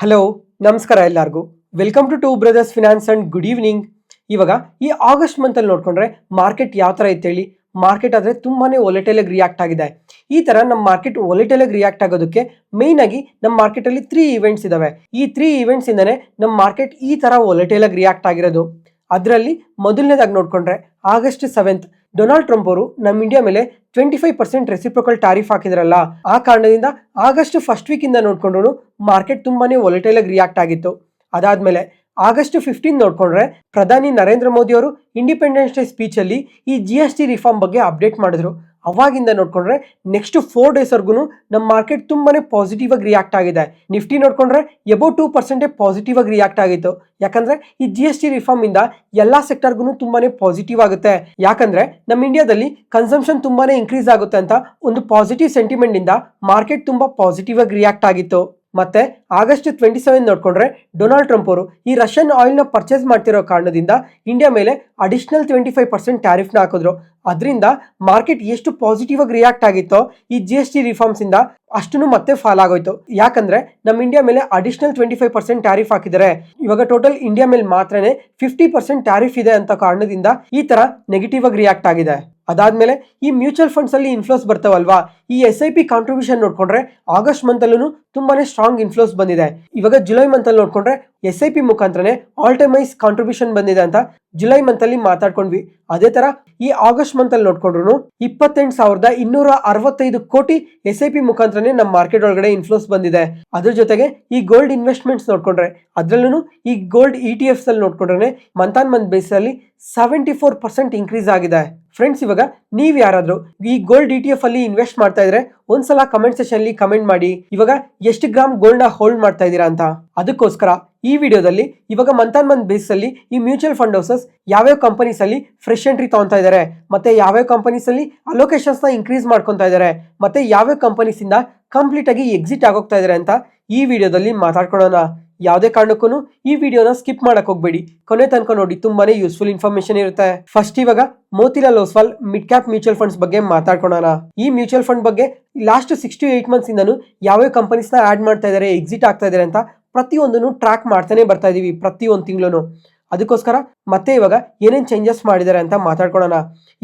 Hello, ನಮಸ್ಕಾರ ಎಲ್ಲರಿಗೂ. Welcome to brothers finance and good evening. ಇವಾಗ ಈ ಆಗಸ್ಟ್ ಮಂತಲ್ಲಿ ನೋಡ್ಕೊಂಡ್ರೆ ಮಾರ್ಕೆಟ್ ಯಾವ ಥರ ಇತ್ತು ಹೇಳಿ. ಮಾರ್ಕೆಟ್ ಆದರೆ ತುಂಬಾನೇ ಒಲೆಟೈಲಾಗಿ ರಿಯಾಕ್ಟ್ ಆಗಿದೆ. ಈ ಥರ ನಮ್ಮ ಮಾರ್ಕೆಟ್ ಒಲೆಟೈಲಾಗಿ ರಿಯಾಕ್ಟ್ ಆಗೋದಕ್ಕೆ ಮೇಯ್ನ್ ಆಗಿ ನಮ್ಮ ಮಾರ್ಕೆಟಲ್ಲಿ 3 ಈವೆಂಟ್ಸ್ ಇದಾವೆ. ಈ 3 ಈವೆಂಟ್ಸ್ ಇಂದನೇ ನಮ್ಮ ಮಾರ್ಕೆಟ್ ಈ ಥರ ಒಲೆಟೈಲಾಗಿ ರಿಯಾಕ್ಟ್ ಆಗಿರೋದು. ಅದರಲ್ಲಿ ಮೊದಲನೇದಾಗಿ ನೋಡ್ಕೊಂಡ್ರೆ ಆಗಸ್ಟ್ 7 ಡೊನಾಲ್ಡ್ ಟ್ರಂಪ್ ಅವರು ನಮ್ಮ ಇಂಡಿಯಾ ಮೇಲೆ 25% ರೆಸಿಪ್ರೋಕಲ್ ಟ್ಯಾರಿಫ್ ಹಾಕಿದ್ರಲ್ಲ, ಆ ಕಾರಣದಿಂದ ಆಗಸ್ಟ್ ಫಸ್ಟ್ ವೀಕಿಂದ ನೋಡ್ಕೊಂಡ್ರು ಮಾರ್ಕೆಟ್ ತುಂಬಾನೇ ಒಲೆಟೈಲ್ ಆಗಿ ರಿಯಾಕ್ಟ್ ಆಗಿತ್ತು. ಅದಾದ್ಮೇಲೆ ಆಗಸ್ಟ್ 15 ನೋಡ್ಕೊಂಡ್ರೆ ಪ್ರಧಾನಿ ನರೇಂದ್ರ ಮೋದಿ ಅವರು ಇಂಡಿಪೆಂಡೆನ್ಸ್ ಡೇ ಸ್ಪೀಚ್ ಅಲ್ಲಿ ಈ GST ರಿಫಾರ್ಮ್ ಬಗ್ಗೆ ಅಪ್ಡೇಟ್ ಮಾಡಿದ್ರು. ಅವಾಗಿಂದ ನೋಡ್ಕೊಂಡ್ರೆ ನೆಕ್ಸ್ಟ್ 4 ಡೇಸ್ ವರ್ಗು ನಮ್ಮ ಮಾರ್ಕೆಟ್ ತುಂಬಾನೇ ಪಾಸಿಟಿವ್ ಆಗಿ ರಿಯಾಕ್ಟ್ ಆಗಿದೆ. ನಿಫ್ಟಿ ನೋಡ್ಕೊಂಡ್ರೆ ಅಬೌವ್ 2% ಪಾಸಿಟಿವ್ ಆಗಿ ರಿಯಾಕ್ಟ್ ಆಗಿತ್ತು. ಯಾಕಂದ್ರೆ ಈ GST ರಿಫಾರ್ಮ್ ಇಂದ ಎಲ್ಲಾ ಸೆಕ್ಟರ್ಗೂ ತುಂಬಾನೇ ಪಾಸಿಟಿವ್ ಆಗುತ್ತೆ. ಯಾಕಂದ್ರೆ ನಮ್ಮ ಇಂಡಿಯಾದಲ್ಲಿ ಕನ್ಸಂಪ್ಷನ್ ತುಂಬಾನೇ ಇನ್ಕ್ರೀಸ್ ಆಗುತ್ತೆ ಅಂತ ಒಂದು ಪಾಸಿಟಿವ್ ಸೆಂಟಿಮೆಂಟ್ ಇಂದ ಮಾರ್ಕೆಟ್ ತುಂಬಾ ಪಾಸಿಟಿವ್ ಆಗಿ ರಿಯಾಕ್ಟ್ ಆಗಿತ್ತು. ಮತ್ತೆ ಆಗಸ್ಟ್ 27 ನೋಡ್ಕೊಂಡ್ರೆ ಡೊನಾಲ್ಡ್ ಟ್ರಂಪ್ ಅವರು ಈ ರಷ್ಯನ್ ಆಯಿಲ್ ನ ಪರ್ಚೇಸ್ ಮಾಡ್ತಿರೋ ಕಾರಣದಿಂದ ಇಂಡಿಯಾ ಮೇಲೆ ಅಡಿಷನಲ್ 25% ಟ್ಯಾರಿಫ್ ನ ಹಾಕಿದ್ರು. ಅದರಿಂದ ಮಾರ್ಕೆಟ್ ಎಷ್ಟು ಪಾಸಿಟಿವ್ ಆಗಿ ರಿಯಾಕ್ಟ್ ಆಗಿತ್ತೋ ಈ GST ರಿಫಾರ್ಮ್ಸ್ ಇಂದ ಅಷ್ಟನ್ನು ಮತ್ತೆ ಫಾಲ್ ಆಗೋಯ್ತು. ಯಾಕಂದ್ರೆ ನಮ್ಮ ಇಂಡಿಯಾ ಮೇಲೆ ಅಡಿಷನಲ್ 25% ಟ್ಯಾರಿಫ್ ಹಾಕಿದರೆ ಇವಾಗ ಟೋಟಲ್ ಇಂಡಿಯಾ ಮೇಲೆ ಮಾತ್ರನೇ 50% ಟ್ಯಾರಿಫ್ ಇದೆ ಅಂತ ಕಾರಣದಿಂದ ಈ ತರ ನೆಗೆಟಿವ್ ಆಗಿ ರಿಯಾಕ್ಟ್ ಆಗಿದೆ. ಅದಾದ್ಮೇಲೆ ಈ ಮ್ಯೂಚುವಲ್ ಫಂಡ್ಸ್ ಅಲ್ಲಿ ಇನ್ಫ್ಲೋಸ್ ಬರ್ತಾವಲ್ವಾ, ಈ SIP ಕಾಂಟ್ರಿಬ್ಯೂಷನ್ ನೋಡ್ಕೊಂಡ್ರೆ ಆಗಸ್ಟ್ ಮಂತ್ ಅಲ್ಲೂ ತುಂಬಾನೇ ಸ್ಟ್ರಾಂಗ್ ಇನ್ಫ್ಲೋಸ್ ಬಂದಿದೆ. ಇವಾಗ ಜುಲೈ ಮಂತ್ ಅಲ್ಲಿ ನೋಡ್ಕೊಂಡ್ರೆ SIP ಮುಖಾಂತರನೇ ಆಲ್ ಟೈಮ್ ಹೈಸ್ ಕಾಂಟ್ರಿಬ್ಯೂಷನ್ ಬಂದಿದೆ ಅಂತ ಜುಲೈ ಮಂತ್ ಅಲ್ಲಿ ಮಾತಾಡ್ಕೊಂಡ್ವಿ. ಅದೇ ತರ ಈ ಆಗಸ್ಟ್ ಮಂತ್ ಅಲ್ಲಿ ನೋಡ್ಕೊಂಡ್ರು 28,265 ಕೋಟಿ SIP ಮುಖಾಂತರನೇ ನಮ್ಮ ಮಾರ್ಕೆಟ್ ಒಳಗಡೆ ಇನ್ಫ್ಲೋಸ್ ಬಂದಿದೆ. ಅದ್ರ ಜೊತೆಗೆ ಈ ಗೋಲ್ಡ್ ಇನ್ವೆಸ್ಟ್ಮೆಂಟ್ಸ್ ನೋಡ್ಕೊಂಡ್ರೆ ಅದ್ರಲ್ಲೂ ಈ ಗೋಲ್ಡ್ ETFs ಅಲ್ಲಿ ನೋಡ್ಕೊಂಡ್ರೆ ಮಂತ್ ಆನ್ ಮಂತ್ ಬೇಸ್ ಅಲ್ಲಿ 74% ಇನ್ಕ್ರೀಸ್ ಆಗಿದೆ. ಫ್ರೆಂಡ್ಸ್, ಇವಾಗ ನೀವ್ ಯಾರಾದ್ರೂ ಈ ಗೋಲ್ಡ್ ETF ಅಲ್ಲಿ ಇನ್ವೆಸ್ಟ್ ಮಾಡ್ತಾ ಇದ್ರೆ ಒಂದ್ಸಲ ಕಮೆಂಟ್ ಸೆಷನ್ ಅಲ್ಲಿ ಕಮೆಂಟ್ ಮಾಡಿ ಇವಾಗ ಎಷ್ಟು ಗ್ರಾಮ್ ಗೋಲ್ಡ್ ನ ಹೋಲ್ಡ್ ಮಾಡ್ತಾ ಇದೀರಾ ಅಂತ. ಅದಕ್ಕೋಸ್ಕರ ಈ ವಿಡಿಯೋದಲ್ಲಿ ಇವಾಗ ಮಂತ್ ಆನ್ ಮಂತ್ ಬೇಸ್ ಅಲ್ಲಿ ಈ ಮ್ಯೂಚುವಲ್ ಫಂಡ್ ಹೌಸಸ್ ಯಾವ್ಯಾವ ಕಂಪನೀಸ್ ಅಲ್ಲಿ ಫ್ರೆಶ್ ಎಂಟ್ರಿ ತಗೊಂತಾ ಇದಾರೆ, ಮತ್ತೆ ಯಾವ್ಯಾವ ಕಂಪನೀಸ್ ಅಲ್ಲಿ ಅಲೋಕೇಶನ್ಸ್ ನ ಇನ್ಕ್ರೀಸ್ ಮಾಡ್ಕೊಂತಾ ಇದಾರೆ, ಮತ್ತೆ ಯಾವ್ಯಾವ ಕಂಪನೀಸ್ ಇಂದ ಕಂಪ್ಲೀಟ್ ಆಗಿ ಎಕ್ಸಿಟ್ ಆಗೋಗ್ತಾ ಇದಾರೆ ಅಂತ ಈ ವಿಡಿಯೋದಲ್ಲಿ ಮಾತಾಡ್ಕೊಳ್ಳೋಣ. ಯಾವುದೇ ಕಾರಣಕ್ಕೂ ಈ ವಿಡಿಯೋನ ಸ್ಕಿಪ್ ಮಾಡಕ್ ಹೋಗ್ಬೇಡಿ, ಕೊನೆ ತನಕ ನೋಡಿ, ತುಂಬಾನೇ ಯೂಸ್ಫುಲ್ ಇನ್ಫಾರ್ಮೇಶನ್ ಇರುತ್ತೆ. ಫಸ್ಟ್ ಇವಾಗ Motilal Oswal mid cap mutual funds ಬಗ್ಗೆ ಮಾತಾಡ್ಕೊಳ್ಳೋಣ. ಈ ಮ್ಯೂಚುವಲ್ ಫಂಡ್ ಬಗ್ಗೆ ಲಾಸ್ಟ್ 6 to 8 ಮಂತ್ಸ್ ಇಂದನು ಯಾವ್ಯಾವ ಕಂಪನೀಸ್ ನ ಆಡ್ ಮಾಡ್ತಾ ಇದಾರೆ, ಎಕ್ಸಿಟ್ ಆಗ್ತಾ ಇದಾರೆ ಅಂತ ಪ್ರತಿಯೊಂದನ್ನು ಟ್ರ್ಯಾಕ್ ಮಾಡ್ತಾನೆ ಬರ್ತಾ ಇದೀವಿ ಪ್ರತಿಯೊಂದು ತಿಂಗಳು. ಅದಕ್ಕೋಸ್ಕರ ಮತ್ತೆ ಇವಾಗ ಏನೇನ್ ಚೇಂಜಸ್ ಮಾಡಿದ್ದಾರೆ ಅಂತ ಮಾತಾಡ್ಕೊಳ್ಳೋಣ.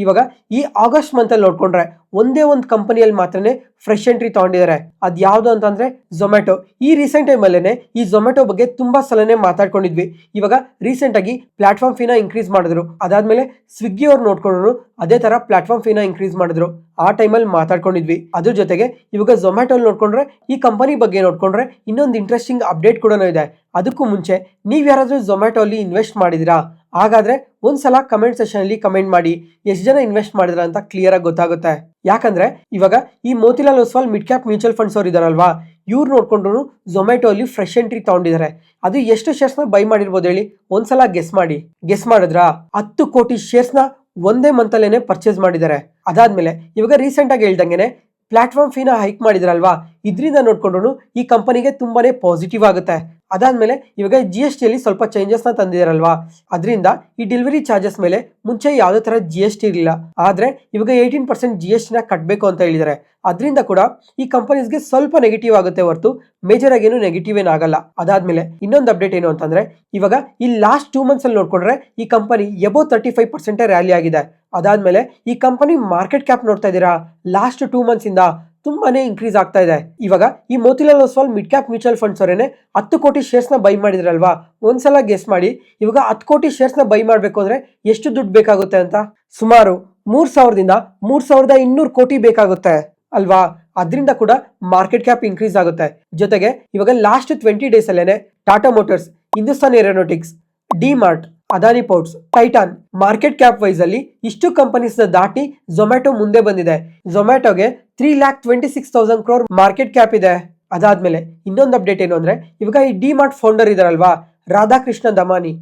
ಇವಾಗ ಈ ಆಗಸ್ಟ್ ಮಂತ್ ಅಲ್ಲಿ ನೋಡ್ಕೊಂಡ್ರೆ ಒಂದೇ ಒಂದು ಕಂಪನಿಯಲ್ಲಿ ಮಾತ್ರನೇ ಫ್ರೆಶ್ ಎಂಟ್ರಿ ತಗೊಂಡಿದ್ದಾರೆ. ಅದ್ ಯಾವ್ದು ಅಂತಂದ್ರೆ ಝೊಮ್ಯಾಟೊ. ಈ ರೀಸೆಂಟ್ ಟೈಮ್ ಅಲ್ಲೇನೆ ಈ ಝೊಮ್ಯಾಟೊ ಬಗ್ಗೆ ತುಂಬಾ ಸಲನೆ ಮಾತಾಡ್ಕೊಂಡಿದ್ವಿ. ಇವಾಗ ರೀಸೆಂಟ್ ಆಗಿ ಪ್ಲಾಟ್ಫಾರ್ಮ್ ಫೀನ ಇನ್ಕ್ರೀಸ್ ಮಾಡಿದ್ರು. ಅದಾದ್ಮೇಲೆ ಸ್ವಿಗ್ಗಿ ಅವ್ರು ನೋಡ್ಕೊಂಡ್ರು ಅದೇ ತರ ಪ್ಲಾಟ್ಫಾರ್ಮ್ ಫೀನ ಇನ್ಕ್ರೀಸ್ ಮಾಡಿದ್ರು. ಆ ಟೈಮಲ್ಲಿ ಮಾತಾಡ್ಕೊಂಡಿದ್ವಿ. ಅದ್ರ ಜೊತೆಗೆ ಇವಾಗ ಝೊಮ್ಯಾಟೊ ನೋಡ್ಕೊಂಡ್ರೆ ಈ ಕಂಪನಿ ಬಗ್ಗೆ ನೋಡ್ಕೊಂಡ್ರೆ ಇನ್ನೊಂದು ಇಂಟ್ರೆಸ್ಟಿಂಗ್ ಅಪ್ಡೇಟ್ ಕೂಡ ಇದೆ. ಅದಕ್ಕೂ ಮುಂಚೆ ನೀವ್ ಯಾರಾದ್ರೂ ಝೊಮ್ಯಾಟೊ ಅಲ್ಲಿ ಇನ್ವೆಸ್ಟ್ ಮಾಡಿದಿರಾ? ಹಾಗಾದ್ರೆ ಒಂದ್ಸಲ ಕಮೆಂಟ್ ಸೆಷನ್ ಅಲ್ಲಿ ಕಮೆಂಟ್ ಮಾಡಿ ಎಷ್ಟು ಜನ ಇನ್ವೆಸ್ಟ್ ಮಾಡಿದ್ರ ಅಂತ ಕ್ಲಿಯರ್ ಆಗಿ ಗೊತ್ತಾಗುತ್ತೆ. ಯಾಕಂದ್ರೆ ಇವಾಗ ಈ Motilal Oswal mid cap mutual funds ಅವ್ರು ಇದಾರಲ್ವಾ, ಇವ್ರು ನೋಡ್ಕೊಂಡ್ರು ಝೊಮ್ಯಾಟೊ ಅಲ್ಲಿ ಫ್ರೆಶ್ ಎಂಟ್ರಿ ತಗೊಂಡಿದ್ದಾರೆ. ಅದು ಎಷ್ಟು ಶೇರ್ಸ್ ನ ಬೈ ಮಾಡಿರ್ಬೋದು ಹೇಳಿ, ಒಂದ್ಸಲ ಗೆಸ್ ಮಾಡಿ. ಗೆಸ್ ಮಾಡಿದ್ರಾ? 10 ಕೋಟಿ ಶೇರ್ಸ್ ನ ಒಂದೇ ಮಂತ್ ಅಲ್ಲೇನೆ ಪರ್ಚೇಸ್ ಮಾಡಿದ್ದಾರೆ. ಅದಾದ್ಮೇಲೆ ಇವಾಗ ರೀಸೆಂಟ್ ಆಗಿ ಹೇಳ್ದಂಗೆನೆ ಪ್ಲಾಟ್ಫಾರ್ಮ್ ಫೀನ ಹೈಕ್ ಮಾಡಿದ್ರಲ್ವಾ, ಇದರಿಂದ ನೋಡ್ಕೊಂಡ್ರು ಈ ಕಂಪನಿಗೆ ತುಂಬಾನೇ ಪಾಸಿಟಿವ್ ಆಗುತ್ತೆ. ಅದಾದ್ಮೇಲೆ ಇವಾಗ GST ಅಲ್ಲಿ ಸ್ವಲ್ಪ ಚೇಂಜಸ್ ನ ತಂದಿದಾರಲ್ವಾ, ಅದರಿಂದ ಈ ಡೆಲಿವರಿ ಚಾರ್ಜಸ್ ಮೇಲೆ ಮುಂಚೆ ಯಾವುದೇ ತರ GST ಇರಲಿಲ್ಲ, ಆದ್ರೆ ಇವಾಗ 18% GST ನ ಕಟ್ಟಬೇಕು ಅಂತ ಹೇಳಿದ್ದಾರೆ. ಅದರಿಂದ ಕೂಡ ಈ ಕಂಪನೀಸ್ಗೆ ಸ್ವಲ್ಪ ನೆಗೆಟಿವ್ ಆಗುತ್ತೆ ಹೊರತು ಮೇಜರ್ ಆಗಿ ಏನು ನೆಗೆಟಿವ್ ಏನಾಗಲ್ಲ. ಅದಾದ್ಮೇಲೆ ಇನ್ನೊಂದು ಅಪ್ಡೇಟ್ ಏನು ಅಂತಂದ್ರೆ ಇವಾಗ ಈ ಲಾಸ್ಟ್ 2 ಮಂತ್ಸ್ ಅಲ್ಲಿ ನೋಡ್ಕೊಂಡ್ರೆ ಈ ಕಂಪನಿ ಅಬೌವ್ 35% ರ್ಯಾಲಿ ಆಗಿದೆ. ಅದಾದ್ಮೇಲೆ ಈ ಕಂಪನಿ ಮಾರ್ಕೆಟ್ ಕ್ಯಾಪ್ ನೋಡ್ತಾ ಇದ್ದೀರಾ, ಲಾಸ್ಟ್ 2 ಮಂತ್ಸ್ ಇಂದ ತುಂಬಾನೇ ಇನ್ಕ್ರೀಸ್ ಆಗ್ತಾ ಇದೆ. ಇವಾಗ ಈ Motilal Oswal mid cap mutual funds ಅವರೇನೆ 10 ಕೋಟಿ ಶೇರ್ಸ್ ನ ಬೈ ಮಾಡಿದ್ರಲ್ವಾ, ಒಂದ್ಸಲ ಗೆಸ್ ಮಾಡಿ ಇವಾಗ 10 ಕೋಟಿ ಶೇರ್ಸ್ ನ ಬೈ ಮಾಡ್ಬೇಕು ಅಂದ್ರೆ ಎಷ್ಟು ದುಡ್ಡು ಬೇಕಾಗುತ್ತೆ ಅಂತ. ಸುಮಾರು 3,000ದಿಂದ 3,200 ಕೋಟಿ ಬೇಕಾಗುತ್ತೆ ಅಲ್ವಾ. ಅದರಿಂದ ಕೂಡ ಮಾರ್ಕೆಟ್ ಕ್ಯಾಪ್ ಇನ್ಕ್ರೀಸ್ ಆಗುತ್ತೆ. ಜೊತೆಗೆ ಇವಾಗ ಲಾಸ್ಟ್ 20 ಡೇಸ್ ಅಲ್ಲೇನೆ Tata Motors, Hindustan Aeronautics, DMart, Adani Ports, Titan market cap wise ಅಲ್ಲಿ ಇಷ್ಟು ಕಂಪನೀಸ್ ದಾಟಿ ಝೊಮ್ಯಾಟೊ ಮುಂದೆ ಬಂದಿದೆ. ಝೊಮ್ಯಾಟೊಗೆ 3,26,000 crore ಮಾರ್ಕೆಟ್ ಕ್ಯಾಪ್ ಇದೆ. ಅದಾದ್ಮೇಲೆ ಇನ್ನೊಂದು ಅಪ್ಡೇಟ್ ಏನು ಅಂದ್ರೆ ಇವಾಗ ಈ ಡಿ-ಮಾರ್ಟ್ ಫೌಂಡರ್ ಇದಾರಲ್ವಾ, ರಾಧಾಕೃಷ್ಣ ದಮಾನಿ,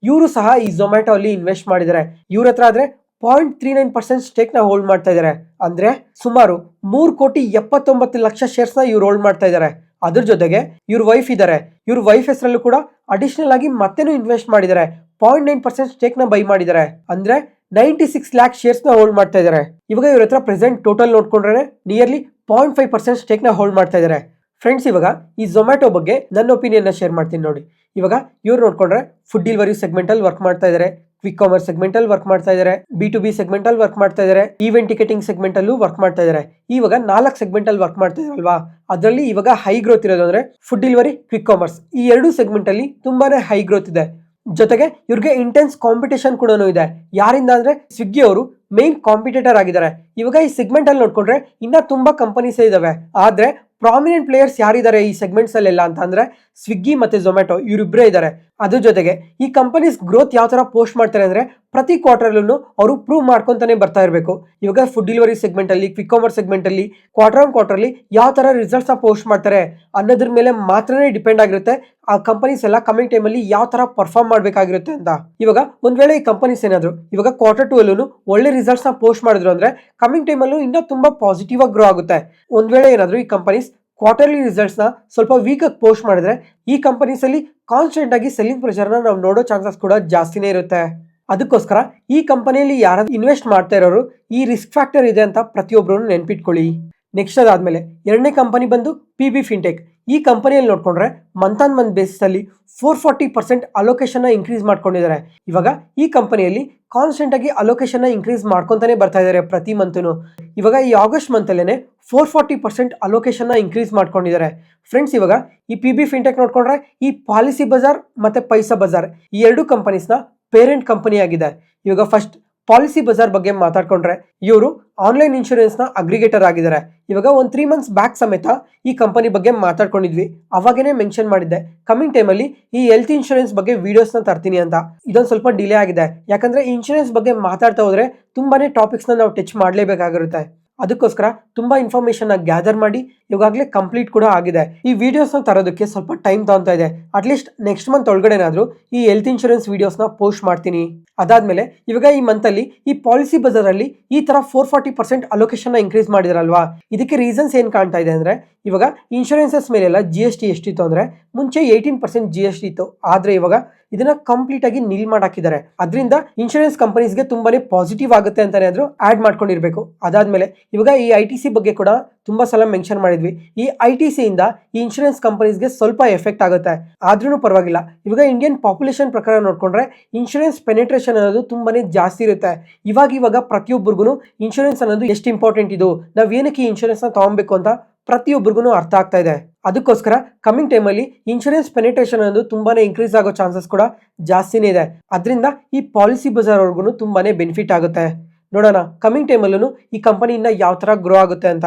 ಇವರು ಸಹ ಈ ಝೊಮ್ಯಾಟೊ ಅಲ್ಲಿ ಇನ್ವೆಸ್ಟ್ ಮಾಡಿದ್ದಾರೆ. ಇವ್ರ ಹತ್ರ ಆದ್ರೆ 0.39% ಸ್ಟೇಕ್ ನ ಹೋಲ್ಡ್ ಮಾಡ್ತಾ ಇದ್ದಾರೆ. ಅಂದ್ರೆ ಸುಮಾರು 3,79,00,000 ಶೇರ್ಸ್ ನ ಇವ್ರು ಹೋಲ್ಡ್ ಮಾಡ್ತಾ ಇದ್ದಾರೆ. ಅದ್ರ ಜೊತೆಗೆ ಇವ್ರ ವೈಫ್ ಇದ್ದಾರೆ, ಇವ್ರ ವೈಫ್ ಹೆಸರಲ್ಲೂ ಕೂಡ ಅಡಿಷನಲ್ ಆಗಿ ಮತ್ತೇನು ಇನ್ವೆಸ್ಟ್ ಮಾಡಿದ್ದಾರೆ. 0.9% ಸ್ಟೇಕ್ ನ ಬೈ ಮಾಡಿದ್ದಾರೆ. ಅಂದ್ರೆ 96 lakh ಶೇರ್ಸ್ ನ ಹೋಲ್ಡ್ ಮಾಡ್ತಾ ಇದ್ದಾರೆ. ಇವಾಗ ಇವ್ರ ಹತ್ರ ಪ್ರೆಸೆಂಟ್ ಟೋಟಲ್ ನೋಡ್ಕೊಂಡ್ರೆ ನಿಯರ್ಲಿ 0.5% ಸ್ಟೇಕ್ ನ ಹೋಲ್ಡ್ ಮಾಡ್ತಾ ಇದ್ದಾರೆ. ಫ್ರೆಂಡ್ಸ್, ಇವಾಗ ಈ ಝೊಮ್ಯಾಟೊ ಬಗ್ಗೆ ನನ್ನ ಒಪಿನಿಯನ್ನ ಶೇರ್ ಮಾಡ್ತೀನಿ ನೋಡಿ. ಇವಾಗ ಇವ್ರು ನೋಡ್ಕೊಂಡ್ರೆ ಫುಡ್ ಡೆಲಿವರಿ ಸೆಗ್ಮೆಂಟ್ ಅಲ್ಲಿ ವರ್ಕ್ ಮಾಡ್ತಾ ಇದ್ದಾರೆ, ಕ್ವಿಕ್ ಕಾಮರ್ಸ್ ಸೆಗ್ಮೆಂಟ್ ಅಲ್ಲಿ ವರ್ಕ್ ಮಾಡ್ತಾ ಇದ್ದಾರೆ, B2B ಸೆಗ್ಮೆಂಟ್ ಅಲ್ಲಿ ವರ್ಕ್ ಮಾಡ್ತಾ ಇದ್ದಾರೆ, ಈವೆಂಟ್ ಟಿಕೆಟಿಂಗ್ ಸೆಗ್ಮೆಂಟ್ ಅಲ್ಲೂ ವರ್ಕ್ ಮಾಡ್ತಾ ಇದ್ದಾರೆ. ಇವಾಗ 4 ಸೆಗ್ಮೆಂಟ್ ಅಲ್ಲಿ ವರ್ಕ್ ಮಾಡ್ತಾ ಇದಾರಲ್ವಾ, ಅದರಲ್ಲಿ ಇವಾಗ ಹೈ ಗ್ರೋತ್ ಇರೋದು ಅಂದ್ರೆ ಫುಡ್ ಡೆಲಿವರಿ, ಕ್ವಿಕ್ ಕಾಮರ್ಸ್ ಈ 2 ಸೆಗ್ಮೆಂಟ್ ಅಲ್ಲಿ ತುಂಬಾನೇ ಹೈ ಗ್ರೋತ್ ಇದೆ. ಜೊತೆಗೆ ಇವ್ರಿಗೆ ಇಂಟೆನ್ಸ್ ಕಾಂಪಿಟೇಷನ್ ಕೂಡ ಇದೆ. ಯಾರಿಂದ ಅಂದ್ರೆ ಸ್ವಿಗ್ಗಿ ಅವರು ಮೇನ್ ಕಾಂಪಿಟೇಟರ್ ಆಗಿದ್ದಾರೆ. ಇವಾಗ ಈ ಸೆಗ್ಮೆಂಟ್ ಅಲ್ಲಿ ನೋಡ್ಕೊಂಡ್ರೆ ಇನ್ನ ತುಂಬಾ ಕಂಪನೀಸ್ ಇದಾವೆ, ಆದ್ರೆ ಪ್ರಾಮಿನೆಂಟ್ ಪ್ಲೇಯರ್ಸ್ ಯಾರಿದ್ದಾರೆ ಈ ಸೆಗ್ಮೆಂಟ್ಸ್ ಅಲ್ಲೆಲ್ಲ ಅಂತ ಅಂದ್ರೆ ಸ್ವಿಗ್ಗಿ ಮತ್ತೆ ಝೊಮ್ಯಾಟೊ ಇವರಿಬ್ಬರೇ ಇದ್ದಾರೆ. ಅದ್ರ ಜೊತೆಗೆ ಈ ಕಂಪನೀಸ್ ಗ್ರೋತ್ ಯಾವ ತರ ಪೋಸ್ಟ್ ಮಾಡ್ತಾರೆ ಅಂದ್ರೆ ಪ್ರತಿ ಕ್ವಾರ್ಟರ್ಲೂ ಅವರು ಪ್ರೂವ್ ಮಾಡ್ಕೊಂತಾನೆ ಬರ್ತಾ ಇರಬೇಕು. ಇವಾಗ ಫುಡ್ ಡೆಲಿವರಿ ಸೆಗ್ಮೆಂಟ್ ಅಲ್ಲಿ, ಕ್ವಿಕ್ ಕಾಮರ್ಸ್ ಸೆಗ್ಮೆಂಟ್ ಅಲ್ಲಿ ಕ್ವಾರ್ಟರ್ಲಿ ಯಾವ ತರ ರಿಸಲ್ಟ್ಸ್ ನ ಪೋಸ್ಟ್ ಮಾಡ್ತಾರೆ ಅನ್ನೋದ್ರ ಮೇಲೆ ಮಾತ್ರನೇ ಡಿಪೆಂಡ್ ಆಗಿರುತ್ತೆ ಆ ಕಂಪನೀಸ್ ಎಲ್ಲ ಕಮಿಂಗ್ ಟೈಮ್ ಅಲ್ಲಿ ಯಾವ ತರ ಪರ್ಫಾರ್ಮ್ ಮಾಡ್ಬೇಕಾಗಿರುತ್ತೆ ಅಂತ. ಇವಾಗ ಒಂದ್ ವೇಳೆ ಈ ಕಂಪನೀಸ್ ಏನಾದ್ರು ಇವಾಗ Q2 ಅಲ್ಲೂ ಒಳ್ಳೆ ರಿಸಲ್ಟ್ಸ್ ನ ಪೋಸ್ಟ್ ಮಾಡಿದ್ರು ಅಂದ್ರೆ ಕಮಿಂಗ್ ಟೈಮ್ ಅಲ್ಲೂ ಇನ್ನೂ ತುಂಬಾ ಪಾಸಿಟಿವ್ ಆಗಿ ಗ್ರೋ ಆಗುತ್ತೆ. ಒಂದ್ ವೇಳೆ ಏನಾದ್ರು ಈ ಕಂಪನೀಸ್ ಕ್ವಾರ್ಟರ್ಲಿ ರಿಸಲ್ಟ್ಸ್ ನ ಸ್ವಲ್ಪ ವೀಕ್ ಆಗಿ ಪೋಸ್ಟ್ ಮಾಡಿದ್ರೆ ಈ ಕಂಪನೀಸ್ ಅಲ್ಲಿ ಕಾನ್ಸ್ಟೆಂಟ್ ಆಗಿ ಸೆಲ್ಲಿಂಗ್ ಪ್ರೆಷರ್ ನಾವು ನೋಡೋ ಚಾನ್ಸಸ್ ಕೂಡ ಜಾಸ್ತಿನೇ ಇರುತ್ತೆ. ಅದಕ್ಕೋಸ್ಕರ ಈ ಕಂಪನಿಯಲ್ಲಿ ಯಾರಾದ್ರೂ ಇನ್ವೆಸ್ಟ್ ಮಾಡ್ತಾ ಇರೋರು ಈ ರಿಸ್ಕ್ ಫ್ಯಾಕ್ಟರ್ ಇದೆ ಅಂತ ಪ್ರತಿಯೊಬ್ಬರು ನೆನ್ಪಿಟ್ಕೊಳ್ಳಿ. ನೆಕ್ಸ್ಟ್ ಅದಾದ್ಮೇಲೆ ಎರಡನೇ ಕಂಪನಿ ಬಂದು PB ಫಿನ್ಟೆಕ್. ಈ ಕಂಪನಿಯಲ್ಲಿ ನೋಡ್ಕೊಂಡ್ರೆ ಮಂತ್ ಆನ್ ಮಂತ್ ಬೇಸಿಸ್ ಅಲ್ಲಿ 440% ಅಲೋಕೇಶನ್ ಇನ್ಕ್ರೀಸ್ ಮಾಡ್ಕೊಂಡಿದ್ದಾರೆ. ಇವಾಗ ಈ ಕಂಪನಿಯಲ್ಲಿ ಕಾನ್ಸ್ಟೆಂಟ್ ಆಗಿ ಅಲೋಕೇಶನ್ ಇನ್ಕ್ರೀಸ್ ಮಾಡ್ಕೊಂತಾನೆ ಬರ್ತಾ ಇದ್ದಾರೆ ಪ್ರತಿ ಮಂತ್ನು. ಇವಾಗ ಈ ಆಗಸ್ಟ್ ಮಂತ್ ಅಲ್ಲೇನೆ 440% ಅಲೋಕೇಶನ್ ಇನ್ಕ್ರೀಸ್ ಮಾಡ್ಕೊಂಡಿದ್ದಾರೆ. ಫ್ರೆಂಡ್ಸ್, ಇವಾಗ ಈ PB ಫಿನ್ಟೆಕ್ ನೋಡ್ಕೊಂಡ್ರೆ ಈ ಪಾಲಿಸಿ ಬಜಾರ್ ಮತ್ತೆ ಪೈಸಾ ಬಜಾರ್ ಈ 2 ಕಂಪನೀಸ್ನ ಪೇರೆಂಟ್ ಕಂಪನಿ ಆಗಿದೆ. ಇವಾಗ ಫಸ್ಟ್ ಪಾಲಿಸಿ ಬಜಾರ್ ಬಗ್ಗೆ ಮಾತಾಡ್ಕೊಂಡ್ರೆ ಇವರು ಆನ್ಲೈನ್ ಇನ್ಶೂರೆನ್ಸ್ ನ ಅಗ್ರಿಗೇಟರ್ ಆಗಿದ್ದಾರೆ. ಇವಾಗ ಒಂದು 3 ಮಂತ್ಸ್ ಬ್ಯಾಕ್ ಸಮೇತ ಈ ಕಂಪನಿ ಬಗ್ಗೆ ಮಾತಾಡ್ಕೊಂಡಿದ್ವಿ. ಅವಾಗೇನೆ ಮೆನ್ಷನ್ ಮಾಡಿದ್ದೆ ಕಮಿಂಗ್ ಟೈಮ್ ಅಲ್ಲಿ ಈ ಹೆಲ್ತ್ ಇನ್ಶೂರೆನ್ಸ್ ಬಗ್ಗೆ ವಿಡಿಯೋಸ್ ನ ತರ್ತೀನಿ ಅಂತ. ಇದೊಂದು ಸ್ವಲ್ಪ ಡಿಲೇ ಆಗಿದೆ, ಯಾಕಂದ್ರೆ ಇನ್ಶೂರೆನ್ಸ್ ಬಗ್ಗೆ ಮಾತಾಡ್ತಾ ಹೋದ್ರೆ ತುಂಬಾನೇ ಟಾಪಿಕ್ಸ್ ನ ನಾವು ಟಚ್ ಮಾಡ್ಲೇಬೇಕಾಗಿರುತ್ತೆ. ಅದಕ್ಕೋಸ್ಕರ ತುಂಬಾ ಇನ್ಫಾರ್ಮೇಶನ್ ಗ್ಯಾದರ್ ಮಾಡಿ ಇವಾಗಲೇ ಕಂಪ್ಲೀಟ್ ಕೂಡ ಆಗಿದೆ. ಈ ವಿಡಿಯೋಸ್ ನ ತರೋದಕ್ಕೆ ಸ್ವಲ್ಪ ಟೈಮ್ ತಗೊಂತಾ ಇದೆ. ಅಟ್ಲೀಸ್ಟ್ ನೆಕ್ಸ್ಟ್ ಮಂತ್ ಒಳಗಡೆನಾದ್ರೂ ಈ ಹೆಲ್ತ್ ಇನ್ಶೂರೆನ್ಸ್ ವಿಡಿಯೋಸ್ ನ ಪೋಸ್ಟ್ ಮಾಡ್ತೀನಿ. ಅದಾದ್ಮೇಲೆ ಇವಾಗ ಈ ಮಂತ್ ಅಲ್ಲಿ ಈ ಪಾಲಿಸಿ ಬಜಾರ್ ಅಲ್ಲಿ ಈ ತರ 440% ಅಲೋಕೇಶನ್ ಇನ್ಕ್ರೀಸ್ ಮಾಡಿದ್ರಲ್ವಾ, ಇದಕ್ಕೆ ರೀಸನ್ಸ್ ಏನ್ ಕಾಣ್ತಾ ಇದೆ ಅಂದ್ರೆ ಇವಾಗ ಇನ್ಶೂರೆನ್ಸಸ್ ಮೇಲೆಲ್ಲ GST ಎಷ್ಟಿತ್ತು ಅಂದ್ರೆ ಮುಂಚೆ 18% GST ಇತ್ತು, ಆದ್ರೆ ಇವಾಗ ಇದನ್ನ ಕಂಪ್ಲೀಟ್ ಆಗಿ ನಿಲ್ ಮಾಡಾಕಿದ್ದಾರೆ. ಅದರಿಂದ ಇನ್ಶೂರೆನ್ಸ್ ಕಂಪನೀಸ್ಗೆ ತುಂಬಾನೇ ಪಾಸಿಟಿವ್ ಆಗುತ್ತೆ ಅಂತಾನೆ ಆದ್ರೂ ಆಡ್ ಮಾಡ್ಕೊಂಡಿರ್ಬೇಕು. ಅದಾದ್ಮೇಲೆ ಇವಾಗ ಈ ITC ಬಗ್ಗೆ ಕೂಡ ತುಂಬಾ ಸಲ ಮೆನ್ಷನ್ ಮಾಡಿದ್ವಿ. ಈ ITC ಇಂದ ಈ ಇನ್ಶೂರೆನ್ಸ್ ಕಂಪನೀಸ್ಗೆ ಸ್ವಲ್ಪ ಎಫೆಕ್ಟ್ ಆಗುತ್ತೆ, ಆದ್ರೂ ಪರವಾಗಿಲ್ಲ. ಇವಾಗ ಇಂಡಿಯನ್ ಪಾಪ್ಯುಲೇಷನ್ ಪ್ರಕಾರ ನೋಡ್ಕೊಂಡ್ರೆ ಇನ್ಶೂರೆನ್ಸ್ ಪೆನೆಟ್ರೇಷನ್ ಅನ್ನೋದು ತುಂಬಾನೇ ಜಾಸ್ತಿ ಇರುತ್ತೆ. ಇವಾಗ ಪ್ರತಿಯೊಬ್ಬರಿಗೂ ಇನ್ಶೂರೆನ್ಸ್ ಅನ್ನೋದು ಎಷ್ಟು ಇಂಪಾರ್ಟೆಂಟ್, ಇದು ನಾವ್ ಏನಕ್ಕೆ ಈ ಇನ್ಶೂರೆನ್ಸ್ ನ ತಗೊಬೇಕು ಅಂತ ಪ್ರತಿಯೊಬ್ಬರಿಗೂ ಅರ್ಥ ಆಗ್ತಾ ಇದೆ. ಅದಕ್ಕೋಸ್ಕರ ಕಮಿಂಗ್ ಟೈಮ್ ಅಲ್ಲಿ ಇನ್ಶೂರೆನ್ಸ್ ಪೆನೆಟ್ರೇಷನ್ ಅನ್ನೋದು ತುಂಬಾನೇ ಇನ್ಕ್ರೀಸ್ ಆಗೋ ಚಾನ್ಸಸ್ ಕೂಡ ಜಾಸ್ತಿನೇ ಇದೆ. ಅದರಿಂದ ಈ ಪಾಲಿಸಿ ಬಜಾರ್ ಅವ್ರಿಗೂ ತುಂಬಾನೇ ಬೆನಿಫಿಟ್ ಆಗುತ್ತೆ. ನೋಡೋಣ ಕಮಿಂಗ್ ಟೈಮ್ ಅಲ್ಲೂ ಈ ಕಂಪನಿಯಿಂದ ಯಾವ ತರ ಗ್ರೋ ಆಗುತ್ತೆ ಅಂತ.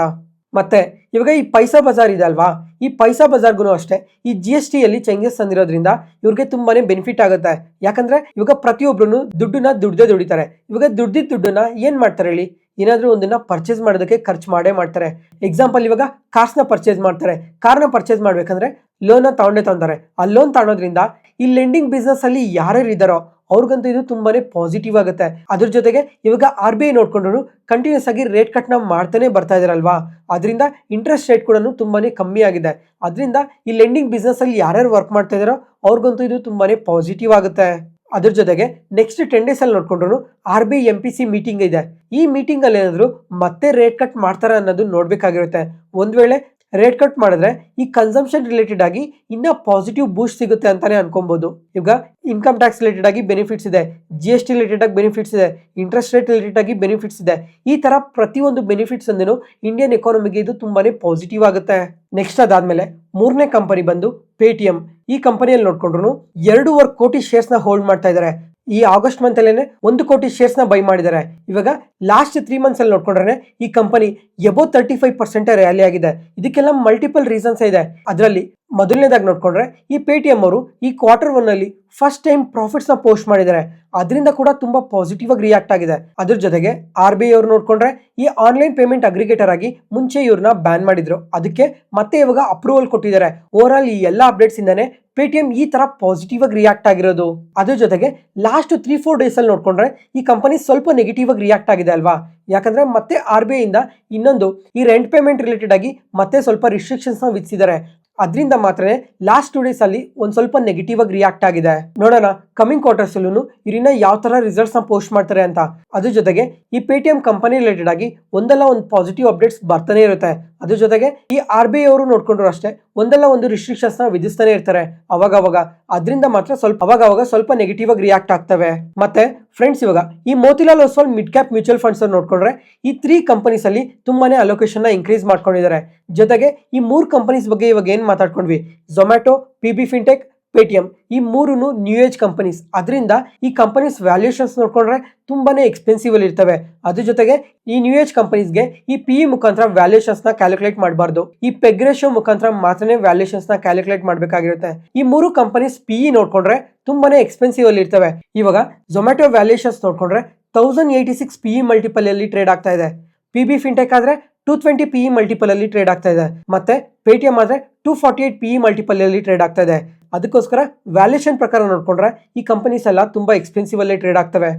ಮತ್ತೆ ಇವಾಗ ಈ ಪೈಸಾ ಬಜಾರ್ ಇದೆ ಅಲ್ವಾ, ಈ ಪೈಸಾ ಬಜಾರ್ಗೂ ಅಷ್ಟೇ ಈ GST ಅಲ್ಲಿ ಚೇಂಜಸ್ ತಂದಿರೋದ್ರಿಂದ ಇವ್ರಿಗೆ ತುಂಬಾನೇ ಬೆನಿಫಿಟ್ ಆಗುತ್ತೆ. ಯಾಕಂದ್ರೆ ಇವಾಗ ಪ್ರತಿಯೊಬ್ರು ದುಡ್ಡೇ ದುಡಿತಾರೆ. ಇವಾಗ ದುಡ್ದಿದ್ದ ದುಡ್ಡನ್ನ ಏನ್ ಮಾಡ್ತಾರೆ ಹೇಳಿ, ಏನಾದ್ರೂ ಒಂದನ್ನ ಪರ್ಚೇಸ್ ಮಾಡೋದಕ್ಕೆ ಖರ್ಚು ಮಾಡೇ ಮಾಡ್ತಾರೆ. ಎಕ್ಸಾಂಪಲ್ ಇವಾಗ ಕಾರ್ಸ್ನ ಪರ್ಚೇಸ್ ಮಾಡ್ತಾರೆ. ಕಾರ್ನ ಪರ್ಚೇಸ್ ಮಾಡ್ಬೇಕಂದ್ರೆ ಲೋನ್ ತಗೊಂತಾರೆ. ಆ ಲೋನ್ ತಗೊಳೋದ್ರಿಂದ ಈ ಲೆಂಡಿಂಗ್ ಬಿಸ್ನೆಸ್ ಅಲ್ಲಿ ಯಾರ್ಯಾರು ಇದ್ದಾರೋ ಅವ್ರಿಗಂತೂ ಇದು ತುಂಬಾನೇ ಪಾಸಿಟಿವ್ ಆಗುತ್ತೆ. ಅದ್ರ ಜೊತೆಗೆ ಇವಾಗ RBI ನೋಡ್ಕೊಂಡ್ರು ಕಂಟಿನ್ಯೂಸ್ ಆಗಿ ರೇಟ್ ಕಟ್ ನ ಮಾಡ್ತಾನೆ ಬರ್ತಾ ಇದಾರಲ್ವಾ, ಅದರಿಂದ ಇಂಟ್ರೆಸ್ಟ್ ರೇಟ್ ಕೂಡ ತುಂಬಾನೇ ಕಮ್ಮಿ ಆಗಿದೆ. ಅದರಿಂದ ಈ ಲೆಂಡಿಂಗ್ ಬಿಸ್ನೆಸ್ ಅಲ್ಲಿ ಯಾರ್ಯಾರು ವರ್ಕ್ ಮಾಡ್ತಾ ಇದಾರೋ ಅವ್ರಿಗಂತೂ ಇದು ತುಂಬಾನೇ ಪಾಸಿಟಿವ್ ಆಗುತ್ತೆ. ಅದ್ರ ಜೊತೆಗೆ ನೆಕ್ಸ್ಟ್ 10 ಡೇಸ್ ಅಲ್ಲಿ ನೋಡ್ಕೊಂಡ್ರು RBI MPC ಮೀಟಿಂಗ್ ಇದೆ. ಈ ಮೀಟಿಂಗ್ ಅಲ್ಲಿ ಏನಾದ್ರು ಮತ್ತೆ ರೇಟ್ ಕಟ್ ಮಾಡ್ತಾರ ಅನ್ನೋದು ನೋಡ್ಬೇಕಾಗಿರುತ್ತೆ. ಒಂದ್ ವೇಳೆ ರೇಟ್ ಕಟ್ ಮಾಡಿದ್ರೆ ಈ ಕನ್ಸಂಪ್ಷನ್ ರಿಲೇಟೆಡ್ ಆಗಿ ಇನ್ನ ಪಾಸಿಟಿವ್ ಬೂಸ್ಟ್ ಸಿಗುತ್ತೆ ಅಂತಾನೆ ಅನ್ಕೊಬಹುದು. ಇವಾಗ ಇನ್ಕಮ್ ಟ್ಯಾಕ್ಸ್ ರಿಲೇಟೆಡ್ ಆಗಿ ಬೆನಿಫಿಟ್ಸ್ ಇದೆ, GST ರಿಲೇಟೆಡ್ ಆಗಿ ಬೆನಿಫಿಟ್ಸ್ ಇದೆ, ಇಂಟ್ರೆಸ್ಟ್ ರೇಟ್ ರಿಲೇಟೆಡ್ ಆಗಿ ಬೆನಿಫಿಟ್ಸ್ ಇದೆ. ಈ ತರ ಪ್ರತಿಯೊಂದು ಬೆನಿಫಿಟ್ಸ್ ಅಂದೇನು ಇಂಡಿಯನ್ ಎಕಾನಮಿಗೆ ಇದು ತುಂಬಾನೇ ಪಾಸಿಟಿವ್ ಆಗುತ್ತೆ. ನೆಕ್ಸ್ಟ್ ಅದಾದ್ಮೇಲೆ ಮೂರನೇ ಕಂಪನಿ ಬಂದು ಪೇಟಿಎಂ. ಈ ಕಂಪನಿಯಲ್ಲಿ ನೋಡ್ಕೊಂಡ್ರು 2.5 ಕೋಟಿ ಶೇರ್ಸ್ ನ ಹೋಲ್ಡ್ ಮಾಡ್ತಾ ಇದ್ದಾರೆ. ಈ ಆಗಸ್ಟ್ ಮಂತ್ ಅಲ್ಲೇನೆ 1 ಕೋಟಿ ಶೇರ್ಸ್ ನ ಬೈ ಮಾಡಿದ್ದಾರೆ. ಇವಾಗ ಲಾಸ್ಟ್ 3 ಮಂತ್ಸ್ ಅಲ್ಲಿ ನೋಡ್ಕೊಂಡ್ರೆ ಈ ಕಂಪನಿ ಎಬೋ 35% ರ್ಯಾಲಿ ಆಗಿದೆ. ಇದಕ್ಕೆಲ್ಲ ಮಲ್ಟಿಪಲ್ ರೀಸನ್ಸ್ ಇದೆ. ಅದರಲ್ಲಿ ಮೊದಲನೇದಾಗಿ ನೋಡ್ಕೊಂಡ್ರೆ ಈ ಪೇಟಿಎಂ ಅವರು ಈ Q1 ಅಲ್ಲಿ ಫಸ್ಟ್ ಟೈಮ್ ಪ್ರಾಫಿಟ್ಸ್ ನ ಪೋಸ್ಟ್ ಮಾಡಿದ್ದಾರೆ. ಅದರಿಂದ ಕೂಡ ತುಂಬಾ ಪಾಸಿಟಿವ್ ಆಗಿ ರಿಯಾಕ್ಟ್ ಆಗಿದೆ. ಅದ್ರ ಜೊತೆಗೆ RBI ಅವರು ನೋಡ್ಕೊಂಡ್ರೆ ಈ ಆನ್ಲೈನ್ ಪೇಮೆಂಟ್ ಅಗ್ರಿಗೇಟರ್ ಆಗಿ ಮುಂಚೆ ಇವ್ರನ್ನ ಬ್ಯಾನ್ ಮಾಡಿದ್ರು, ಅದಕ್ಕೆ ಮತ್ತೆ ಇವಾಗ ಅಪ್ರೂವಲ್ ಕೊಟ್ಟಿದ್ದಾರೆ. ಓವರ್ ಆಲ್ ಈ ಎಲ್ಲ ಅಪ್ಡೇಟ್ಸ್ ಇಂದಾನೆ ಪೇಟಿಎಂ ಈ ತರ ಪಾಸಿಟಿವ್ ಆಗಿ ರಿಯಾಕ್ಟ್ ಆಗಿರೋದು. ಅದ್ರ ಜೊತೆಗೆ ಲಾಸ್ಟ್ 3-4 ಡೇಸ್ ಅಲ್ಲಿ ನೋಡ್ಕೊಂಡ್ರೆ ಈ ಕಂಪನಿ ಸ್ವಲ್ಪ ನೆಗೆಟಿವ್ ಆಗಿ ರಿಯಾಕ್ಟ್ ಆಗಿದೆ ಅಲ್ವಾ, ಯಾಕಂದ್ರೆ ಮತ್ತೆ RBI ಇಂದ ಇನ್ನೊಂದು ಈ ರೆಂಟ್ ಪೇಮೆಂಟ್ ರಿಲೇಟೆಡ್ ಆಗಿ ಮತ್ತೆ ಸ್ವಲ್ಪ ರಿಸ್ಟ್ರಿಕ್ಷನ್ಸ್ ನ ವಿಧಿಸಿದ್ದಾರೆ. ಅದರಿಂದ ಮಾತ್ರನೇ ಲಾಸ್ಟ್ 2 ಡೇಸ್ ಅಲ್ಲಿ ಒಂದ್ ಸ್ವಲ್ಪ ನೆಗೆಟಿವ್ ಆಗಿ ರಿಯಾಕ್ಟ್ ಆಗಿದೆ. ನೋಡೋಣ ಕಮಿಂಗ್ ಕ್ವಾರ್ಟರ್ಸ್ ಅಲ್ಲೂ ಇವ್ರನ್ನ ಯಾವ ತರ ರಿಸಲ್ಟ್ಸ್ ನ ಪೋಸ್ಟ್ ಮಾಡ್ತಾರೆ ಅಂತ. ಅದ್ರ ಜೊತೆಗೆ ಈ ಪೇಟಿಎಂ ಕಂಪನಿ ರಿಲೇಟೆಡ್ ಆಗಿ ಒಂದಲ್ಲ ಒಂದು ಪಾಸಿಟಿವ್ ಅಪ್ಡೇಟ್ಸ್ ಬರ್ತಾನೆ ಇರುತ್ತೆ. ಅದ್ರ ಜೊತೆಗೆ ಈ RBI ಅವರು ನೋಡ್ಕೊಂಡ್ರು ಅಷ್ಟೇ ಒಂದಲ್ಲ ಒಂದು ರಿಸ್ಟ್ರಿಕ್ಷನ್ಸ್ ನ ವಿಧಿಸ್ತಾನೆ ಇರ್ತಾರೆ ಅವಾಗ. ಅದರಿಂದ ಮಾತ್ರ ಅವಾಗ ಸ್ವಲ್ಪ ನೆಗೆಟಿವ್ ಆಗಿ ರಿಯಾಕ್ಟ್ ಆಗ್ತವೆ. ಮತ್ತೆ ಫ್ರೆಂಡ್ಸ್, ಇವಾಗ ಈ Motilal Oswal mid cap mutual funds ನೋಡ್ಕೊಂಡ್ರೆ ಈ 3 ಕಂಪನೀಸ್ ಅಲ್ಲಿ ತುಂಬಾನೇ ಅಲೋಕೇಶನ್ ನ ಇನ್ಕ್ರೀಸ್ ಮಾಡ್ಕೊಂಡಿದ್ದಾರೆ. ಜೊತೆಗೆ ಈ 3 ಕಂಪನೀಸ್ ಬಗ್ಗೆ ಇವಾಗ ಏನ್ ಮಾತಾಡ್ಕೊಂಡ್ವಿ, ಝೊಮ್ಯಾಟೊ, PB ಫಿನ್ಟೆಕ್, ಪೇಟಿಎಂ, ಈ 3 ನ್ಯೂ ಏಜ್ ಕಂಪನೀಸ್. ಅದರಿಂದ ಈ ಕಂಪನೀಸ್ ವ್ಯಾಲ್ಯೂಷನ್ಸ್ ನೋಡ್ಕೊಂಡ್ರೆ ತುಂಬಾನೇ ಎಕ್ಸ್ಪೆನ್ಸಿವ್ ಅಲ್ಲಿ ಇರ್ತವೆ. ಅದ್ರ ಜೊತೆಗೆ ಈ ನ್ಯೂ ಏಜ್ ಕಂಪನೀಸ್ಗೆ ಈ PE ಮುಖಾಂತರ ವ್ಯಾಲ್ಯೂಷನ್ಸ್ ನ ಕ್ಯಾಲ್ಕುಲೇಟ್ ಮಾಡಬಾರ್ದು. ಈ ಪೆಗ್ ರೇಷಿಯೋ ಮುಖಾಂತರ ಮಾತ್ರನೇ ವ್ಯಾಲ್ಯೂಷನ್ಸ್ ನ ಕ್ಯಾಲ್ಕುಲೇಟ್ ಮಾಡಬೇಕಾಗಿರುತ್ತೆ. ಈ 3 ಕಂಪನೀಸ್ PE ನೋಡ್ಕೊಂಡ್ರೆ ತುಂಬಾನೇ ಎಕ್ಸ್ಪೆನ್ಸಿವ್ ಅಲ್ಲಿ ಇರ್ತವೆ. ಇವಾಗ ಝೊಮ್ಯಾಟೊ ವ್ಯಾಲ್ಯೂಷನ್ಸ್ ನೋಡ್ಕೊಂಡ್ರೆ 1086 PE ಮಲ್ಟಿಪಲ್ ಅಲ್ಲಿ ಟ್ರೇಡ್ ಆಗ್ತಾ ಇದೆ. PB ಫಿನ್ಟೆಕ್ ಆದ್ರೆ 220 PE ಮಲ್ಟಿಪಲ್ ಅಲ್ಲಿ ಟ್ರೇಡ್ ಆಗ್ತಾ ಇದೆ. ಮತ್ತೆ ಪೇಟಿಎಂ ಆದ್ರೆ 248 PE ಮಲ್ಟಿಪಲ್ ಅಲ್ಲಿ ಟ್ರೇಡ್ ಆಗ್ತಾ ಇದೆ. ಅದಕ್ಕೋಸ್ಕರ ವ್ಯಾಲ್ಯೂಷನ್ ಪ್ರಕಾರ ನೋಡ್ಕೊಂಡ್ರೆ ಈ ಕಂಪನೀಸ್ ಎಲ್ಲ ತುಂಬಾ ಎಕ್ಸ್ಪೆನ್ಸಿವ್ ಅಲ್ಲಿ ಟ್ರೇಡ್ ಆಗ್ತವೆ.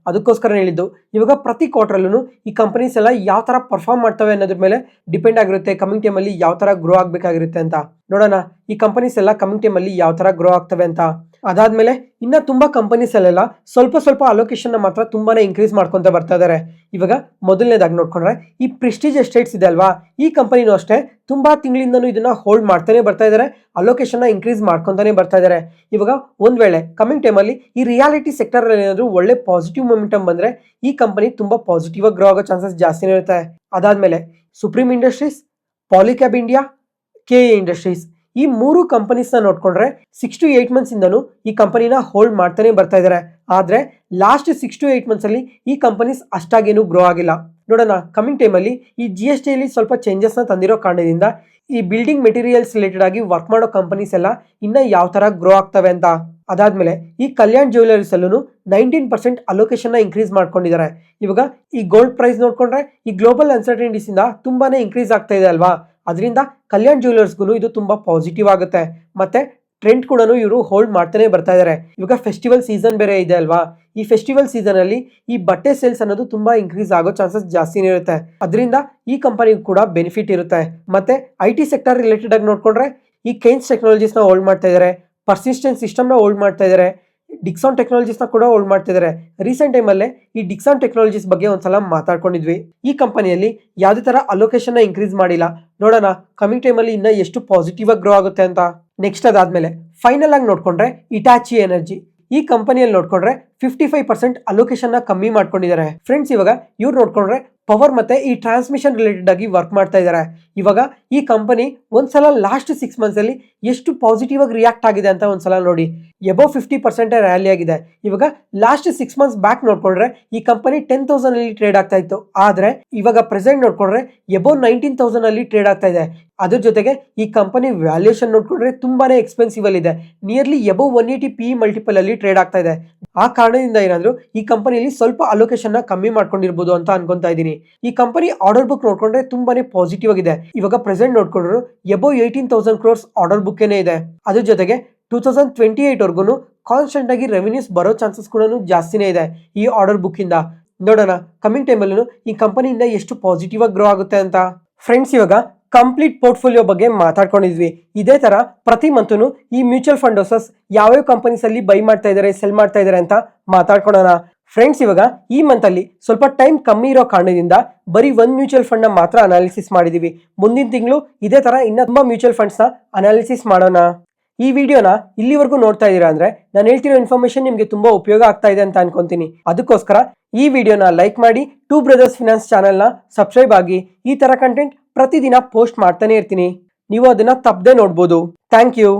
ಅದಕ್ಕೋಸ್ಕರ ಹೇಳಿದ್ದು ಇವಾಗ ಪ್ರತಿ ಕ್ವಾರ್ಟರ್ ಅಲ್ಲೂ ಈ ಕಂಪನೀಸ್ ಎಲ್ಲ ಯಾವ ತರ ಪರ್ಫಾರ್ಮ್ ಮಾಡ್ತವೆ ಅನ್ನೋದ್ರ ಮೇಲೆ ಡಿಪೆಂಡ್ ಆಗಿರುತ್ತೆ. ಕಮಿಂಗ್ ಟೈಮ್ ಅಲ್ಲಿ ಯಾವ ತರ ಗ್ರೋ ಆಗ್ಬೇಕಾಗಿರುತ್ತೆ ಅಂತ ನೋಡೋಣ. ಈ ಕಂಪನೀಸ್ ಎಲ್ಲ ಕಮಿಂಗ್ ಟೈಮ್ ಅಲ್ಲಿ ಯಾವ ತರ ಗ್ರೋ ಆಗ್ತವೆ ಅಂತ. ಅದಾದ್ಮೇಲೆ ಇನ್ನ ತುಂಬಾ ಕಂಪನೀಸ್ ಅಲ್ಲೆಲ್ಲ ಸ್ವಲ್ಪ ಅಲೋಕೇಶನ್ ಮಾತ್ರ ತುಂಬಾನೇ ಇನ್ಕ್ರೀಸ್ ಮಾಡ್ಕೊಂತ ಬರ್ತಾ ಇದಾರೆ. ಇವಾಗ ಮೊದಲನೇದಾಗಿ ನೋಡ್ಕೊಂಡ್ರೆ ಈ ಪ್ರೆಸ್ಟೀಜ್ ಎಸ್ಟೇಟ್ಸ್ ಇದೆ ಅಲ್ವಾ, ಈ ಕಂಪನಿನೂ ಅಷ್ಟೇ ತುಂಬಾ ತಿಂಗಳಿಂದನೂ ಇದನ್ನ ಹೋಲ್ಡ್ ಮಾಡ್ತಾನೆ ಬರ್ತಾ ಇದಾರೆ. ಅಲೋಕೇಶನ್ ಇನ್ಕ್ರೀಸ್ ಮಾಡ್ಕೊಂತಾನೆ ಬರ್ತಾ ಇದಾರೆ. ಇವಾಗ ಒಂದ್ ವೇಳೆ ಕಮಿಂಗ್ ಟೈಮ್ ಅಲ್ಲಿ ಈ ರಿಯಾಲಿಟಿ ಸೆಕ್ಟರ್ ಅಲ್ಲಿ ಏನಾದ್ರು ಒಳ್ಳೆ ಪಾಸಿಟಿವ್ ಮೊಮೆಂಟಮ್ ಬಂದ್ರೆ ಈ ಕಂಪನಿ ತುಂಬಾ ಪಾಸಿಟಿವ್ ಆಗಿ ಗ್ರೋ ಆಗೋ ಚಾನ್ಸಸ್ ಜಾಸ್ತಿನೇ ಇರುತ್ತೆ. ಅದಾದ್ಮೇಲೆ supreme industries, Polycab India, KA industries, ಈ 3 ಕಂಪನೀಸ್ ನ ನೋಡ್ಕೊಂಡ್ರೆ 6 to 8 ಮಂತ್ಸ್ ಇಂದನು ಈ ಕಂಪನಿನ ಹೋಲ್ಡ್ ಮಾಡ್ತಾನೆ ಬರ್ತಾ ಇದಾರೆ. ಆದ್ರೆ ಲಾಸ್ಟ್ 6 to 8 ಮಂತ್ಸ್ ಅಲ್ಲಿ ಈ ಕಂಪನೀಸ್ ಅಷ್ಟಾಗೇನು ಗ್ರೋ ಆಗಿಲ್ಲ. ನೋಡೋಣ ಕಮಿಂಗ್ ಟೈಮ್ ಅಲ್ಲಿ ಈ GST ಅಲ್ಲಿ ಸ್ವಲ್ಪ ಚೇಂಜಸ್ ನ ತಂದಿರೋ ಕಾರಣದಿಂದ ಈ ಬಿಲ್ಡಿಂಗ್ ಮೆಟೀರಿಯಲ್ಸ್ ರಿಲೇಟೆಡ್ ಆಗಿ ವರ್ಕ್ ಮಾಡೋ ಕಂಪನೀಸ್ ಎಲ್ಲ ಇನ್ನ ಯಾವ ತರ ಗ್ರೋ ಆಗ್ತವೆ ಅಂತ. ಅದಾದ್ಮೇಲೆ ಈ ಕಲ್ಯಾಣ್ ಜ್ಯುವೆಲರೀಸ್ ಅಲ್ಲೂ 19% ಅಲೋಕೇಶನ್ ನ ಇನ್ಕ್ರೀಸ್ ಮಾಡ್ಕೊಂಡಿದ್ದಾರೆ. ಇವಾಗ ಈ ಗೋಲ್ಡ್ ಪ್ರೈಸ್ ನೋಡ್ಕೊಂಡ್ರೆ ಈ ಗ್ಲೋಬಲ್ ಅನ್ಸರ್ಟನಿಟೀಸ್ ಇಂದ ತುಂಬಾನೇ ಇನ್ಕ್ರೀಸ್ ಆಗ್ತಾ ಇದೆ ಅಲ್ವಾ, ಅದರಿಂದ ಕಲ್ಯಾಣ್ ಜ್ಯುವೆಲರ್ಸ್ಗೂ ಇದು ತುಂಬಾ ಪಾಸಿಟಿವ್ ಆಗುತ್ತೆ. ಮತ್ತೆ ಟ್ರೆಂಡ್ ಕೂಡ ಇವರು ಹೋಲ್ಡ್ ಮಾಡ್ತಾನೆ ಬರ್ತಾ ಇದ್ದಾರೆ. ಇವಾಗ ಫೆಸ್ಟಿವಲ್ ಸೀಸನ್ ಬೇರೆ ಇದೆ ಅಲ್ವಾ, ಈ ಫೆಸ್ಟಿವಲ್ ಸೀಸನ್ ಅಲ್ಲಿ ಈ ಬಟ್ಟೆ ಸೇಲ್ಸ್ ಅನ್ನೋದು ತುಂಬಾ ಇನ್ಕ್ರೀಸ್ ಆಗೋ ಚಾನ್ಸಸ್ ಜಾಸ್ತಿನೇ ಇರುತ್ತೆ. ಅದರಿಂದ ಈ ಕಂಪನಿಗೂ ಕೂಡ ಬೆನಿಫಿಟ್ ಇರುತ್ತೆ. ಮತ್ತೆ IT ಸೆಕ್ಟರ್ ರಿಲೇಟೆಡ್ ಆಗಿ ನೋಡ್ಕೊಂಡ್ರೆ ಈ ಕೈನ್ಸ್ ಟೆಕ್ನಾಲಜೀಸ್ ನ ಹೋಲ್ಡ್ ಮಾಡ್ತಾ ಇದ್ದಾರೆ, ಪರ್ಸಿಸ್ಟೆಂಟ್ ಸಿಸ್ಟಮ್ ನ ಹೋಲ್ಡ್ ಮಾಡ್ತಾ ಇದ್ದಾರೆ, ಡಿಕ್ಸಾನ್ ಟೆಕ್ನಾಲಜೀಸ್ ನ ಕೂಡ ಹೋಲ್ಡ್ ಮಾಡ್ತಾ ಇದ್ದಾರೆ. ರೀಸೆಂಟ್ ಟೈಮ್ ಅಲ್ಲೇ ಈ ಡಿಕ್ಸಾನ್ ಟೆಕ್ನಾಲಜೀಸ್ ಬಗ್ಗೆ ಒಂದ್ಸಲ ಮಾತಾಡ್ಕೊಂಡಿದ್ವಿ. ಈ ಕಂಪನಿಯಲ್ಲಿ ಯಾವುದೇ ತರ ಅಲೋಕೇಶನ್ ನ ಇನ್ಕ್ರೀಸ್ ಮಾಡಿಲ್ಲ. ನೋಡೋಣ ಕಮಿಂಗ್ ಟೈಮ್ ಅಲ್ಲಿ ಇನ್ನ ಎಷ್ಟು ಪಾಸಿಟಿವ್ ಆಗಿ ಗ್ರೋ ಆಗುತ್ತೆ ಅಂತ. ನೆಕ್ಸ್ಟ್ ಅದಾದ್ಮೇಲೆ ಫೈನಲ್ ಆಗಿ ನೋಡ್ಕೊಂಡ್ರೆ ಇಟಾಚಿ ಎನರ್ಜಿ, ಈ ಕಂಪನಿಯಲ್ಲಿ ನೋಡ್ಕೊಂಡ್ರೆ 55% ಅಲೋಕೇಶನ್ ನ ಕಮ್ಮಿ ಮಾಡ್ಕೊಂಡಿದ್ದಾರೆ. ಫ್ರೆಂಡ್ಸ್, ಇವಾಗ ಇವ್ರು ನೋಡ್ಕೊಂಡ್ರೆ ಪವರ್ ಮತ್ತೆ ಈ ಟ್ರಾನ್ಸ್ಮಿಷನ್ ರಿಲೇಟೆಡ್ ಆಗಿ ವರ್ಕ್ ಮಾಡ್ತಾ ಇದ್ದಾರೆ. ಇವಾಗ ಈ ಕಂಪನಿ ಒಂದ್ಸಲ ಲಾಸ್ಟ್ 6 ಮಂತ್ಸ್ ಅಲ್ಲಿ ಎಷ್ಟು ಪಾಸಿಟಿವ್ ಆಗಿ ರಿಯಾಕ್ಟ್ ಆಗಿದೆ ಅಂತ ಒಂದ್ಸಲ ನೋಡಿ. ಎಬೋ 50% ರ್ಯಾಲಿ ಆಗಿದೆ. ಇವಾಗ ಲಾಸ್ಟ್ 6 ಮಂತ್ಸ್ ಬ್ಯಾಕ್ ನೋಡ್ಕೊಂಡ್ರೆ ಈ ಕಂಪನಿ 10,000 ಅಲ್ಲಿ ಟ್ರೇಡ್ ಆಗ್ತಾ ಇತ್ತು. ಆದ್ರೆ ಇವಾಗ ಪ್ರೆಸೆಂಟ್ ನೋಡ್ಕೊಂಡ್ರೆ ಎಬೋ 19,000 ಅಲ್ಲಿ ಟ್ರೇಡ್ ಆಗ್ತಾ ಇದೆ. ಅದ್ರ ಜೊತೆಗೆ ಈ ಕಂಪನಿ ವ್ಯಾಲ್ಯೂಯೇಷನ್ ನೋಡ್ಕೊಂಡ್ರೆ ತುಂಬಾನೇ ಎಕ್ಸ್ಪೆನ್ಸಿವ್ ಅಲ್ಲಿ ಇದೆ. ನಿಯರ್ಲಿ ಎಬೋ 180 PE ಮಲ್ಟಿಪಲ್ ಅಲ್ಲಿ ಟ್ರೇಡ್ ಆಗ್ತಾ ಇದೆ. ಆ ಕಾರಣದಿಂದ ಏನಾದ್ರು ಈ ಕಂಪನಿಯಲ್ಲಿ ಸ್ವಲ್ಪ ಅಲೋಕೇಶನ್ ನ ಕಮ್ಮಿ ಮಾಡ್ಕೊಂಡಿರ್ಬೋದು ಅಂತ ಅನ್ಕೊಂತಾ ಇದೀನಿ. ಈ ಕಂಪನಿ ಆರ್ಡರ್ ಬುಕ್ ನೋಡ್ಕೊಂಡ್ರೆ ತುಂಬಾನೇ ಪಾಸಿಟಿವ್ ಆಗಿದೆ. ಇವಾಗ ಪ್ರೆಸೆಂಟ್ ನೋಡ್ಕೊಂಡ್ರು ಎಬೋ 18,000 crores ಆರ್ಡರ್ ಬುಕ್ ಏನೇ ಇದೆ. ಅದ್ರ ಜೊತೆಗೆ 2028 ವರ್ಗು ಕಾನ್ಸ್ಟೆಂಟ್ ಆಗಿ ರೆವಿನ್ಯೂಸ್ ಬರೋ ಚಾನ್ಸಸ್ ಕೂಡ ಜಾಸ್ತಿನೇ ಇದೆ ಈ ಆರ್ಡರ್ ಬುಕ್ ಇಂದ. ನೋಡೋಣ ಕಮಿಂಗ್ ಟೈಮ್ ಅಲ್ಲೂ ಈ ಕಂಪನಿಯಿಂದ ಎಷ್ಟು ಪಾಸಿಟಿವ್ ಆಗಿ ಗ್ರೋ ಆಗುತ್ತೆ ಅಂತ. ಫ್ರೆಂಡ್ಸ್, ಇವಾಗ ಕಂಪ್ಲೀಟ್ ಪೋರ್ಟ್ಫೋಲಿಯೋ ಬಗ್ಗೆ ಮಾತಾಡ್ಕೊಂಡಿದ್ವಿ. ಇದೇ ತರ ಪ್ರತಿ ಮಂತನು ಈ ಮ್ಯೂಚುವಲ್ ಫಂಡ್ ಹೌಸಸ್ ಯಾವ್ಯಾವ ಕಂಪನೀಸ್ ಅಲ್ಲಿ ಬೈ ಮಾಡ್ತಾ ಇದಾರೆ, ಸೆಲ್ ಮಾಡ್ತಾ ಇದಾರೆ ಅಂತ ಮಾತಾಡ್ಕೊಳ್ಳೋಣ. ಫ್ರೆಂಡ್ಸ್, ಇವಾಗ ಈ ಮಂತ್ ಅಲ್ಲಿ ಸ್ವಲ್ಪ ಟೈಮ್ ಕಮ್ಮಿ ಇರೋ ಕಾರಣದಿಂದ ಬರೀ ಒಂದ್ ಮ್ಯೂಚುವಲ್ ಫಂಡ್ ನ ಮಾತ್ರ ಅನಾಲಿಸಿಸ್ ಮಾಡಿದೀವಿ. ಮುಂದಿನ ತಿಂಗಳು ಇದೇ ತರ ಇನ್ನ ತುಂಬಾ ಮ್ಯೂಚುವಲ್ ಫಂಡ್ಸ್ ನ ಅನಾಲಿಸಿಸ್ ಮಾಡೋಣ. ಈ ವಿಡಿಯೋನ ಇಲ್ಲಿವರೆಗೂ ನೋಡ್ತಾ ಇದೀರಾ ಅಂದ್ರೆ ನಾನು ಹೇಳ್ತಿರೋ ಇನ್ಫಾರ್ಮೇಶನ್ ನಿಮ್ಗೆ ತುಂಬಾ ಉಪಯೋಗ ಆಗ್ತಾ ಇದೆ ಅಂತ ಅನ್ಕೊಂತೀನಿ. ಅದಕ್ಕೋಸ್ಕರ ಈ ವಿಡಿಯೋನ ಲೈಕ್ ಮಾಡಿ, ಟೂ ಬ್ರದರ್ಸ್ ಫಿನಾನ್ಸ್ ಚಾನೆಲ್ ನ ಸಬ್ಸ್ಕ್ರೈಬ್ ಆಗಿ. ಈ ತರ ಕಂಟೆಂಟ್ ಪ್ರತಿದಿನ ಪೋಸ್ಟ್ ಮಾಡ್ತಾನೆ ಇರ್ತೀನಿ, ನೀವು ಅದನ್ನ ತಪ್ಪದೆ ನೋಡ್ಬೋದು. Thank you.